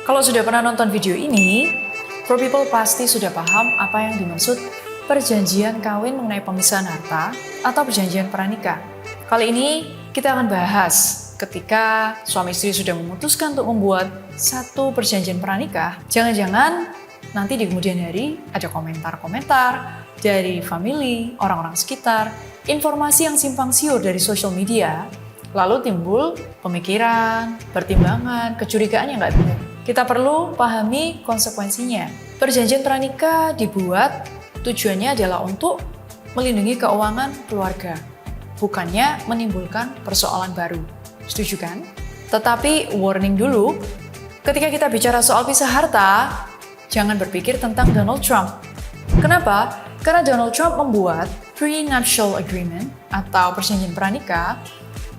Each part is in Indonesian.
Kalau sudah pernah nonton video ini, Pro People pasti sudah paham apa yang dimaksud perjanjian kawin mengenai pemisahan harta atau perjanjian pranikah. Kali ini kita akan bahas ketika suami istri sudah memutuskan untuk membuat satu perjanjian pranikah, jangan-jangan nanti di kemudian hari ada komentar-komentar dari family, orang-orang sekitar, informasi yang simpang siur dari social media, lalu timbul pemikiran, pertimbangan, kecurigaan yang nggak benar. Kita perlu pahami konsekuensinya. Perjanjian pranikah dibuat tujuannya adalah untuk melindungi keuangan keluarga, bukannya menimbulkan persoalan baru. Setuju kan? Tetapi warning dulu, ketika kita bicara soal pisah harta, jangan berpikir tentang Donald Trump. Kenapa? Karena Donald Trump membuat prenuptial agreement atau perjanjian pranikah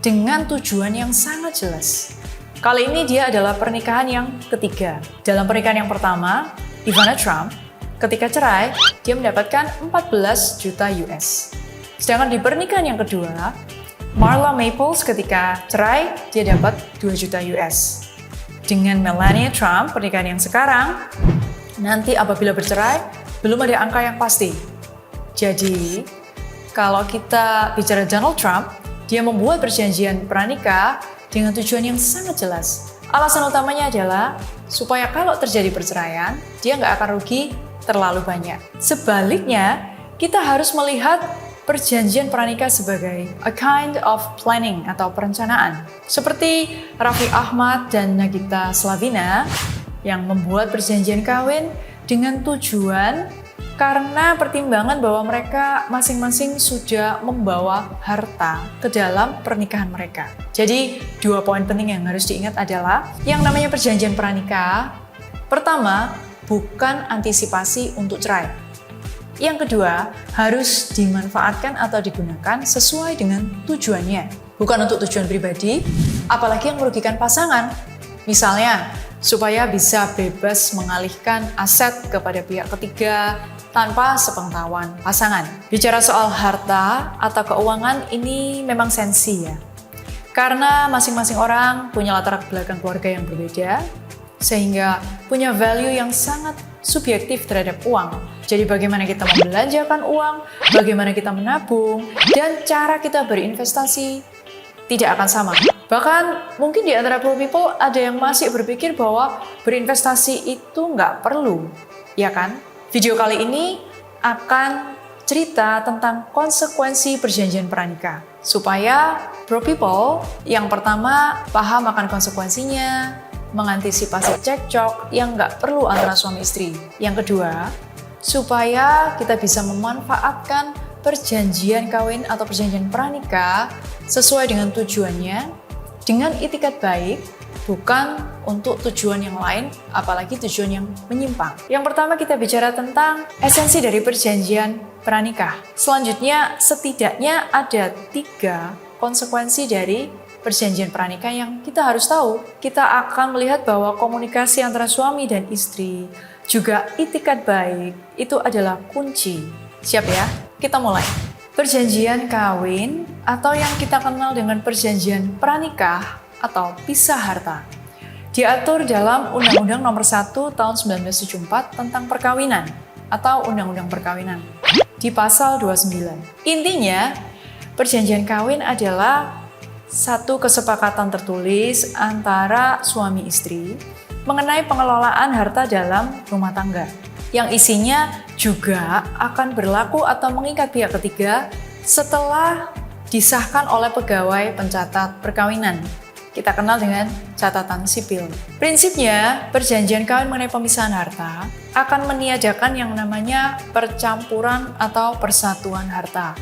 dengan tujuan yang sangat jelas. Kali ini dia adalah pernikahan yang ketiga. Dalam pernikahan yang pertama, Ivana Trump, ketika cerai, dia mendapatkan 14 juta US. Sedangkan di pernikahan yang kedua, Marla Maples ketika cerai, dia dapat 2 juta US. Dengan Melania Trump, pernikahan yang sekarang, nanti apabila bercerai, belum ada angka yang pasti. Jadi, kalau kita bicara Donald Trump, dia membuat perjanjian pranikah dengan tujuan yang sangat jelas. Alasan utamanya adalah supaya kalau terjadi perceraian, dia nggak akan rugi terlalu banyak. Sebaliknya, kita harus melihat perjanjian pranikah sebagai a kind of planning atau perencanaan. Seperti Raffi Ahmad dan Nagita Slavina yang membuat perjanjian kawin dengan tujuan karena pertimbangan bahwa mereka masing-masing sudah membawa harta ke dalam pernikahan mereka. Jadi, dua poin penting yang harus diingat adalah yang namanya perjanjian pranikah. Pertama, bukan antisipasi untuk cerai. Yang kedua, harus dimanfaatkan atau digunakan sesuai dengan tujuannya. Bukan untuk tujuan pribadi, apalagi yang merugikan pasangan. Misalnya, supaya bisa bebas mengalihkan aset kepada pihak ketiga tanpa sepengetahuan pasangan. Bicara soal harta atau keuangan ini memang sensi ya. Karena masing-masing orang punya latar belakang keluarga yang berbeda, sehingga punya value yang sangat subjektif terhadap uang. Jadi bagaimana kita membelanjakan uang, bagaimana kita menabung, dan cara kita berinvestasi tidak akan sama. Bahkan mungkin di antara Pro People ada yang masih berpikir bahwa berinvestasi itu nggak perlu, ya kan? Video kali ini akan cerita tentang konsekuensi perjanjian pranikah. Supaya Pro People yang pertama paham akan konsekuensinya, mengantisipasi cekcok yang nggak perlu antara suami istri. Yang kedua, supaya kita bisa memanfaatkan perjanjian kawin atau perjanjian pranikah sesuai dengan tujuannya, dengan itikat baik, bukan untuk tujuan yang lain, apalagi tujuan yang menyimpang. Yang pertama kita bicara tentang esensi dari perjanjian pranikah. Selanjutnya, setidaknya ada 3 konsekuensi dari perjanjian pranikah yang kita harus tahu. Kita akan melihat bahwa komunikasi antara suami dan istri, juga itikat baik, itu adalah kunci. Siap ya? Kita mulai. Perjanjian kawin atau yang kita kenal dengan perjanjian pranikah atau pisah harta diatur dalam Undang-Undang Nomor 1 Tahun 1974 tentang perkawinan atau Undang-Undang Perkawinan di pasal 29. Intinya, perjanjian kawin adalah satu kesepakatan tertulis antara suami istri mengenai pengelolaan harta dalam rumah tangga yang isinya juga akan berlaku atau mengikat pihak ketiga setelah disahkan oleh pegawai pencatat perkawinan. Kita kenal dengan catatan sipil. Prinsipnya, perjanjian kawin mengenai pemisahan harta akan meniadakan yang namanya percampuran atau persatuan harta.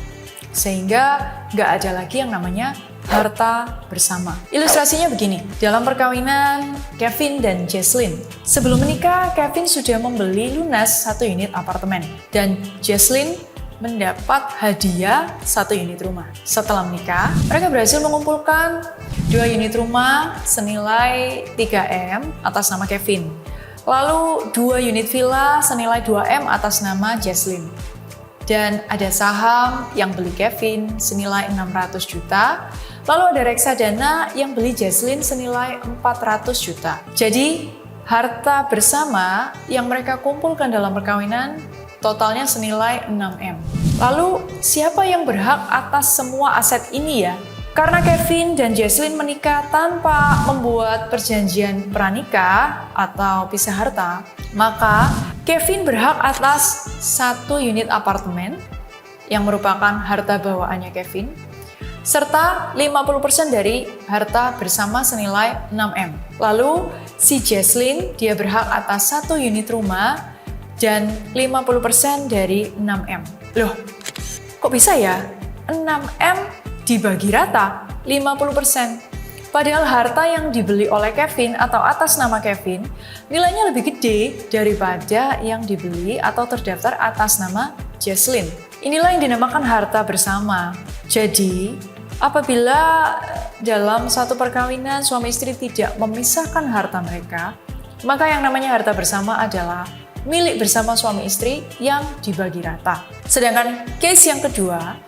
Sehingga nggak ada lagi yang namanya harta bersama. Ilustrasinya begini, dalam perkawinan Kevin dan Jesslyn. Sebelum menikah, Kevin sudah membeli lunas 1 unit apartemen. Dan Jesslyn mendapat hadiah 1 unit rumah. Setelah menikah, mereka berhasil mengumpulkan 2 unit rumah senilai 3M atas nama Kevin. Lalu 2 unit villa senilai 2M atas nama Jesslyn. Dan ada saham yang beli Kevin senilai 600 juta, lalu ada reksadana yang beli Jesslyn senilai 400 juta. Jadi harta bersama yang mereka kumpulkan dalam perkawinan totalnya senilai 6M. Lalu, siapa yang berhak atas semua aset ini ya? Karena Kevin dan Jesslyn menikah tanpa membuat perjanjian pranikah atau pisah harta, maka Kevin berhak atas 1 unit apartemen yang merupakan harta bawaannya Kevin, serta 50% dari harta bersama senilai 6M. Lalu, si Jesslyn dia berhak atas 1 unit rumah dan 50% dari 6M. Loh, kok bisa ya? 6M dibagi rata 50%. Padahal harta yang dibeli oleh Kevin atau atas nama Kevin nilainya lebih gede daripada yang dibeli atau terdaftar atas nama Jesslyn. Inilah yang dinamakan harta bersama. Jadi, apabila dalam satu perkawinan suami istri tidak memisahkan harta mereka, maka yang namanya harta bersama adalah milik bersama suami istri yang dibagi rata. Sedangkan case yang kedua,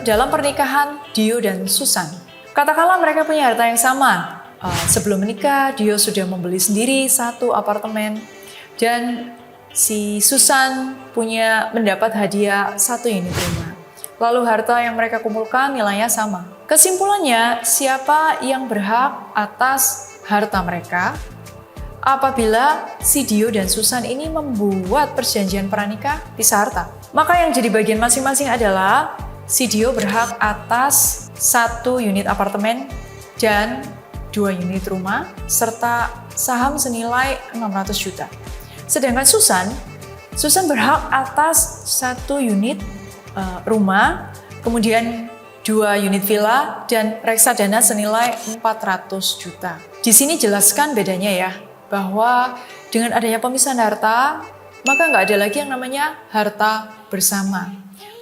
dalam pernikahan Dio dan Susan. Katakanlah mereka punya harta yang sama. Sebelum menikah, Dio sudah membeli sendiri 1 apartemen dan si Susan mendapat hadiah 1 unit rumah. Lalu harta yang mereka kumpulkan nilainya sama. Kesimpulannya, siapa yang berhak atas harta mereka? Apabila si Dio dan Susan ini membuat perjanjian pranikah pisah harta, maka yang jadi bagian masing-masing adalah si Dio berhak atas 1 unit apartemen dan 2 unit rumah serta saham senilai 600 juta. Sedangkan Susan berhak atas 1 unit rumah, kemudian 2 unit villa dan reksadana senilai 400 juta. Di sini jelaskan bedanya ya, bahwa dengan adanya pemisahan harta, maka nggak ada lagi yang namanya harta bersama.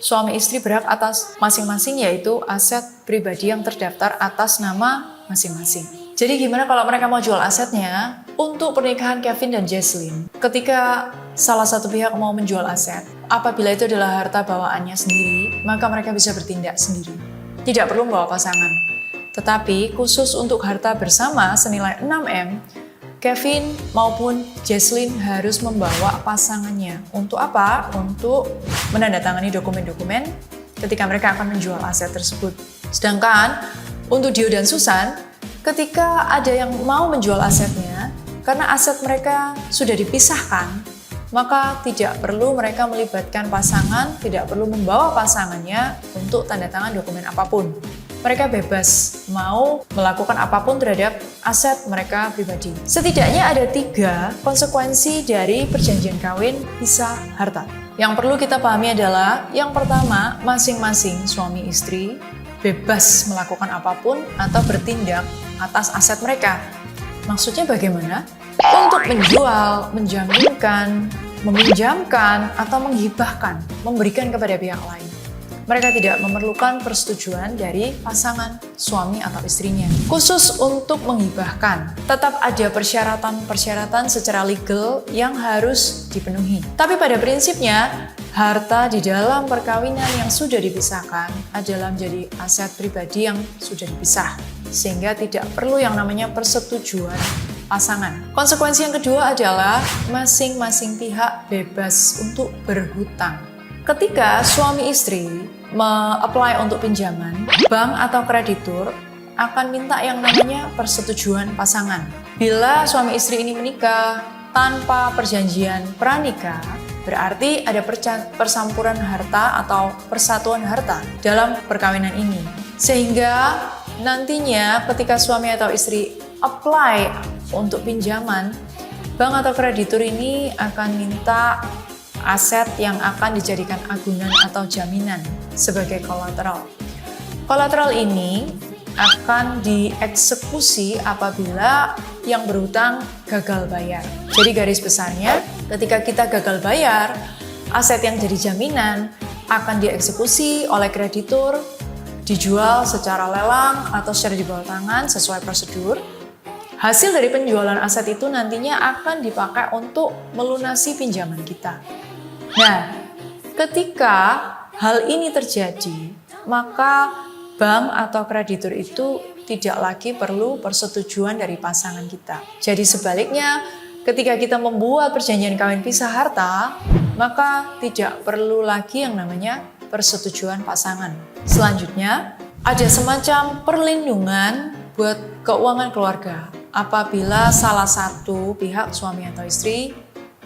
Suami istri berhak atas masing-masing, yaitu aset pribadi yang terdaftar atas nama masing-masing. Jadi gimana kalau mereka mau jual asetnya? Untuk pernikahan Kevin dan Jesslyn, ketika salah satu pihak mau menjual aset, apabila itu adalah harta bawaannya sendiri, maka mereka bisa bertindak sendiri. Tidak perlu membawa pasangan. Tetapi khusus untuk harta bersama senilai 6M, Kevin maupun Jesslyn harus membawa pasangannya. Untuk apa? Untuk menandatangani dokumen-dokumen ketika mereka akan menjual aset tersebut. Sedangkan untuk Dio dan Susan, ketika ada yang mau menjual asetnya, karena aset mereka sudah dipisahkan, maka tidak perlu mereka melibatkan pasangan, tidak perlu membawa pasangannya untuk tanda tangan dokumen apapun. Mereka bebas mau melakukan apapun terhadap aset mereka pribadi. Setidaknya ada 3 konsekuensi dari perjanjian kawin pisah harta. Yang perlu kita pahami adalah, yang pertama, masing-masing suami istri bebas melakukan apapun atau bertindak atas aset mereka. Maksudnya bagaimana? Untuk menjual, menjaminkan, meminjamkan, atau menghibahkan, memberikan kepada pihak lain. Mereka tidak memerlukan persetujuan dari pasangan suami atau istrinya. Khusus untuk menghibahkan, tetap ada persyaratan-persyaratan secara legal yang harus dipenuhi. Tapi pada prinsipnya, harta di dalam perkawinan yang sudah dipisahkan adalah menjadi aset pribadi yang sudah dipisah, sehingga tidak perlu yang namanya persetujuan pasangan. Konsekuensi yang kedua adalah masing-masing pihak bebas untuk berhutang. Ketika suami istri me-apply untuk pinjaman, bank atau kreditur akan minta yang namanya persetujuan pasangan. Bila suami istri ini menikah tanpa perjanjian pranikah, berarti ada persampuran harta atau persatuan harta dalam perkawinan ini. Sehingga nantinya ketika suami atau istri apply untuk pinjaman, bank atau kreditur ini akan minta aset yang akan dijadikan agunan atau jaminan sebagai kolateral. Kolateral ini akan dieksekusi apabila yang berhutang gagal bayar. Jadi garis besarnya, ketika kita gagal bayar, aset yang jadi jaminan akan dieksekusi oleh kreditur, dijual secara lelang atau secara di bawah tangan sesuai prosedur. Hasil dari penjualan aset itu nantinya akan dipakai untuk melunasi pinjaman kita. Nah, ketika hal ini terjadi, maka bank atau kreditur itu tidak lagi perlu persetujuan dari pasangan kita. Jadi sebaliknya, ketika kita membuat perjanjian kawin pisah harta, maka tidak perlu lagi yang namanya persetujuan pasangan. Selanjutnya, ada semacam perlindungan buat keuangan keluarga apabila salah satu pihak suami atau istri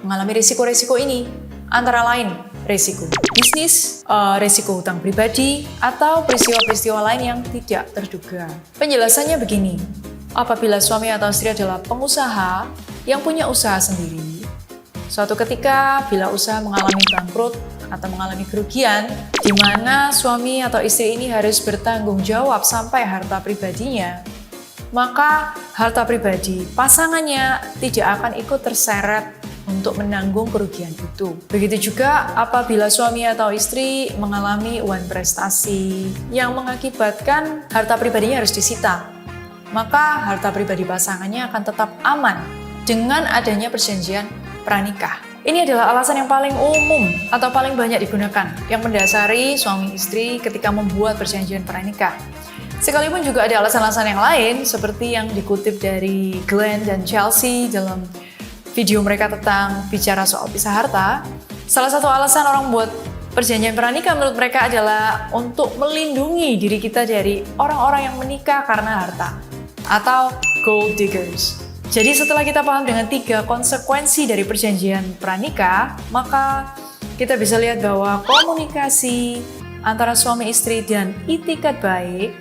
mengalami risiko-risiko ini, antara lain risiko bisnis, risiko hutang pribadi, atau peristiwa-peristiwa lain yang tidak terduga. Penjelasannya begini, apabila suami atau istri adalah pengusaha yang punya usaha sendiri, suatu ketika bila usaha mengalami bangkrut atau mengalami kerugian, di mana suami atau istri ini harus bertanggung jawab sampai harta pribadinya, maka harta pribadi pasangannya tidak akan ikut terseret untuk menanggung kerugian itu. Begitu juga apabila suami atau istri mengalami wan prestasi yang mengakibatkan harta pribadinya harus disita, maka harta pribadi pasangannya akan tetap aman dengan adanya perjanjian pranikah. Ini adalah alasan yang paling umum atau paling banyak digunakan yang mendasari suami istri ketika membuat perjanjian pranikah. Sekalipun juga ada alasan-alasan yang lain seperti yang dikutip dari Glenn dan Chelsea dalam video mereka tentang bicara soal pisah harta. Salah satu alasan orang buat perjanjian pranikah menurut mereka adalah untuk melindungi diri kita dari orang-orang yang menikah karena harta atau gold diggers. Jadi setelah kita paham dengan 3 konsekuensi dari perjanjian pranikah, maka kita bisa lihat bahwa komunikasi antara suami istri dan itikat baik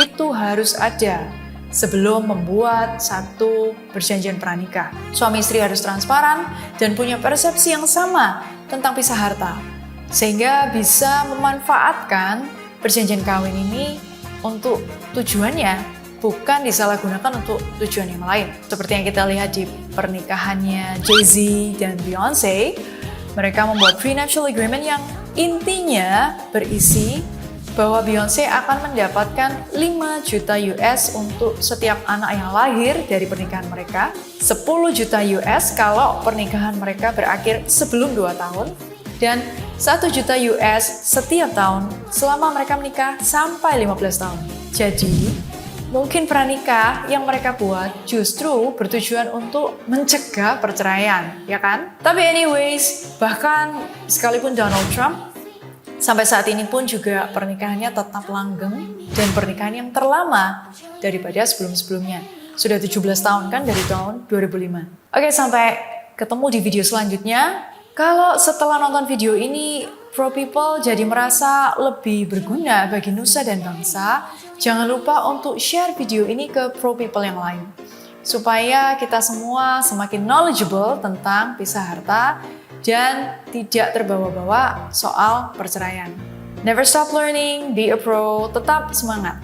itu harus ada sebelum membuat satu perjanjian pranikah. Suami istri harus transparan dan punya persepsi yang sama tentang pisah harta, sehingga bisa memanfaatkan perjanjian kawin ini untuk tujuannya, bukan disalahgunakan untuk tujuan yang lain. Seperti yang kita lihat di pernikahannya Jay-Z dan Beyonce, mereka membuat prenuptial agreement yang intinya berisi bahwa Beyonce akan mendapatkan 5 juta US untuk setiap anak yang lahir dari pernikahan mereka, 10 juta US kalau pernikahan mereka berakhir sebelum 2 tahun, dan 1 juta US setiap tahun selama mereka menikah sampai 15 tahun. Jadi, mungkin pranikah yang mereka buat justru bertujuan untuk mencegah perceraian, ya kan? Tapi anyways, bahkan sekalipun Donald Trump sampai saat ini pun juga pernikahannya tetap langgeng dan pernikahan yang terlama daripada sebelum-sebelumnya. Sudah 17 tahun kan dari tahun 2005. Oke, sampai ketemu di video selanjutnya. Kalau setelah nonton video ini, Pro People jadi merasa lebih berguna bagi nusa dan bangsa, jangan lupa untuk share video ini ke Pro People yang lain, supaya kita semua semakin knowledgeable tentang pisah harta dan tidak terbawa-bawa soal perceraian. Never stop learning, be a pro, tetap semangat!